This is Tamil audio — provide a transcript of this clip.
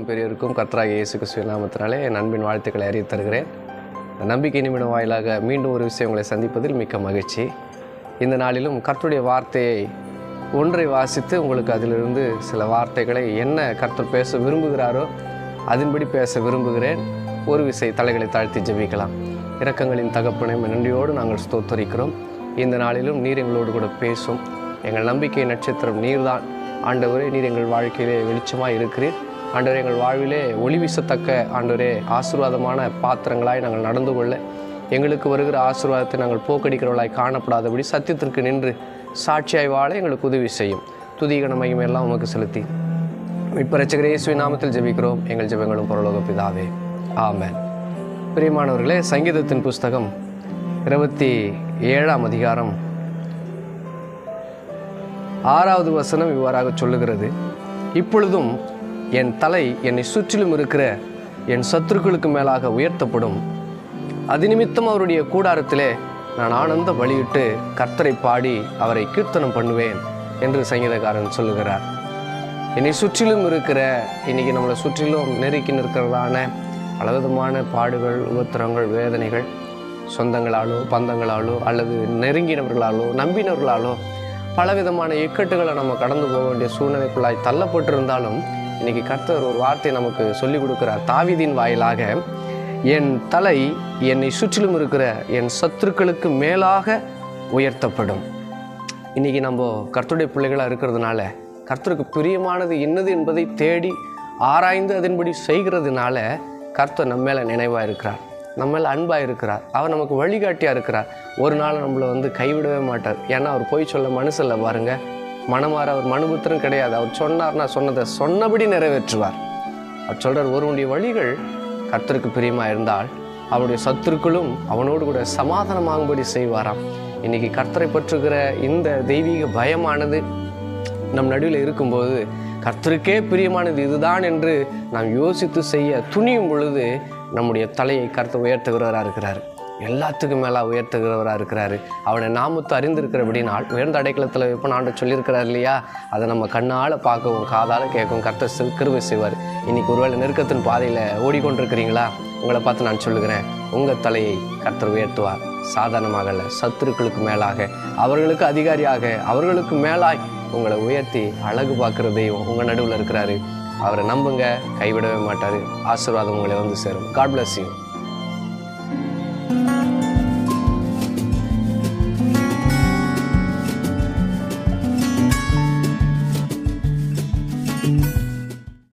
பெரியவருக்கும் கர்த்தராகிய இயேசு கிறிஸ்துவின் நாமத்தினாலே என் அன்பின் வாழ்த்துக்களை அறிவித்து தருகிறேன். நம்பிக்கை நிமிடம் வாயிலாக மீண்டும் ஒரு விஷயம் உங்களை சந்திப்பதில் மிக்க மகிழ்ச்சி. இந்த நாளிலும் கர்த்தருடைய வார்த்தையை ஒன்றை வாசித்து உங்களுக்கு அதிலிருந்து சில வார்த்தைகளை என்ன கர்த்தர் பேச விரும்புகிறாரோ அதன்படி பேச விரும்புகிறேன். ஒரு விசை தலைகளை தாழ்த்தி ஜெபிக்கலாம். இரக்கங்களின் தகப்பனை நன்றியோடு நாங்கள் ஸ்தோத்தரிக்கிறோம். இந்த நாளிலும் நீர் எங்களோடு கூட பேசும். எங்கள் நம்பிக்கை நட்சத்திரம் நீர்தான். ஆண்டவரே, நீர் எங்கள் வாழ்க்கையிலே வெளிச்சமாக இருக்கிறீர். ஆண்டவரே, எங்கள் வாழ்விலே ஒளி வீசத்தக்க ஆண்டவரே ஆசீர்வாதமான பாத்திரங்களாய் நாங்கள் நடந்து கொள்ள, எங்களுக்கு வருகிற ஆசீர்வாதத்தை நாங்கள் போக்கடிக்கிறவர்களாய் காணப்படாதபடி சத்தியத்திற்கு நின்று சாட்சியாய் வாழ எங்களுக்கு உதவி செய்யும். துதிகன மகிமையெல்லாம் உமக்கு செலுத்தி இப்போ இரட்சகர் இயேசுவின் நாமத்தில் ஜெபிக்கிறோம். எங்கள் ஜெபங்களும் பரலோக பிதாவே, ஆமென். பிரியமானவர்களே, சங்கீதத்தின் புஸ்தகம் 27ஆம் அதிகாரம் 6வது வசனம் இவ்வாறாக சொல்லுகிறது: இப்பொழுதும் என் தலை என்னை சுற்றிலும் இருக்கிற என் சத்துருக்களுக்கு மேலாக உயர்த்தப்படும். அது நிமித்தம் அவருடைய கூடாரத்திலே நான் ஆனந்த பலியிட்டு கர்த்தரை பாடி அவரை கீர்த்தனம் பண்ணுவேன் என்று சங்கீதக்காரன் சொல்லுகிறார். என்னை சுற்றிலும் இருக்கிற, இன்றைக்கி நம்மளை சுற்றிலும் நெருக்கி நிற்கிறதான பலவிதமான பாடுகள், உபத்திரங்கள், வேதனைகள், சொந்தங்களாலோ பந்தங்களாலோ அல்லது நெருங்கினவர்களாலோ நம்பினவர்களாலோ பலவிதமான இக்கட்டுகளை நம்ம கடந்து போக வேண்டிய சூழ்நிலைக்குள்ளாய் தள்ளப்பட்டிருந்தாலும் இன்றைக்கி கர்த்தர் ஒரு வார்த்தை நமக்கு சொல்லிக் கொடுக்கிறார். தாவீதின் வாயிலாக, என் தலை என்னை சுற்றிலும் இருக்கிற என் சத்துருக்களுக்கு மேலாக உயர்த்தப்படும். இன்றைக்கி நம்ம கர்த்தருடைய பிள்ளைகளாக இருக்கிறதுனால, கர்த்தருக்கு பிரியமானது என்னது என்பதை தேடி ஆராய்ந்து அதன்படி செய்கிறதுனால கர்த்தர் நம்ம மேலே நினைவாக இருக்கிறார், நம்ம மேலே அன்பாக இருக்கிறார். அவர் நமக்கு வழிகாட்டியாக இருக்கிறார். ஒரு நாள் நம்மளை கைவிடவே மாட்டார். ஏன்னா அவர் போய் சொல்ல மனுஷல்ல. பாருங்க, மனமாற அவர் மனுபுத்திரன் கிடையாது. அவர் சொன்னார்னா சொன்னதை சொன்னபடி நிறைவேற்றுவார். அவர் சொல்கிறார், ஒருவனுடைய வழிகள் கர்த்தருக்கு பிரியமாக இருந்தால் அவருடைய சத்துருக்களும் அவனோடு கூட சமாதானமாகும்படி செய்வாராம். இன்றைக்கி கர்த்தரை பற்றுகிற இந்த தெய்வீக பயமானது நம் நடுவில் இருக்கும்போது, கர்த்தருக்கே பிரியமானது இதுதான் என்று நாம் யோசித்து செய்ய துணியும் பொழுது நம்முடைய தலையை கர்த்தர் உயர்த்துகிறவராக இருக்கிறார். எல்லாத்துக்கும் மேலே உயர்த்துகிறவராக இருக்கிறாரு. அவனை நாமத்தை அறிந்திருக்கிறபடினால் உயர்ந்த அடைக்கலத்தில் வைப்போம் ஆண்டு சொல்லியிருக்கிறார் இல்லையா? அதை நம்ம கண்ணால் பார்க்கவும் காதால் கேட்கவும் கர்த்தர் கிருபை செய்வார். இன்றைக்கி ஒருவேளை நெருக்கத்தின் பாதையில் ஓடிக்கொண்டிருக்கிறீங்களா? உங்களை பார்த்து நான் சொல்லுகிறேன், உங்கள் தலையை கர்த்தர் உயர்த்துவார். சாதாரணமாக அல்ல, சத்துருக்களுக்கு மேலாக, அவர்களுக்கு அதிகாரியாக, அவர்களுக்கு மேலாய் உங்களை உயர்த்தி அழகு பார்க்குற தெய்வம் உங்கள் நடுவில் இருக்கிறாரு. அவரை நம்புங்க, கைவிடவே மாட்டார். ஆசீர்வாதம் உங்களை வந்து சேரும். God bless you.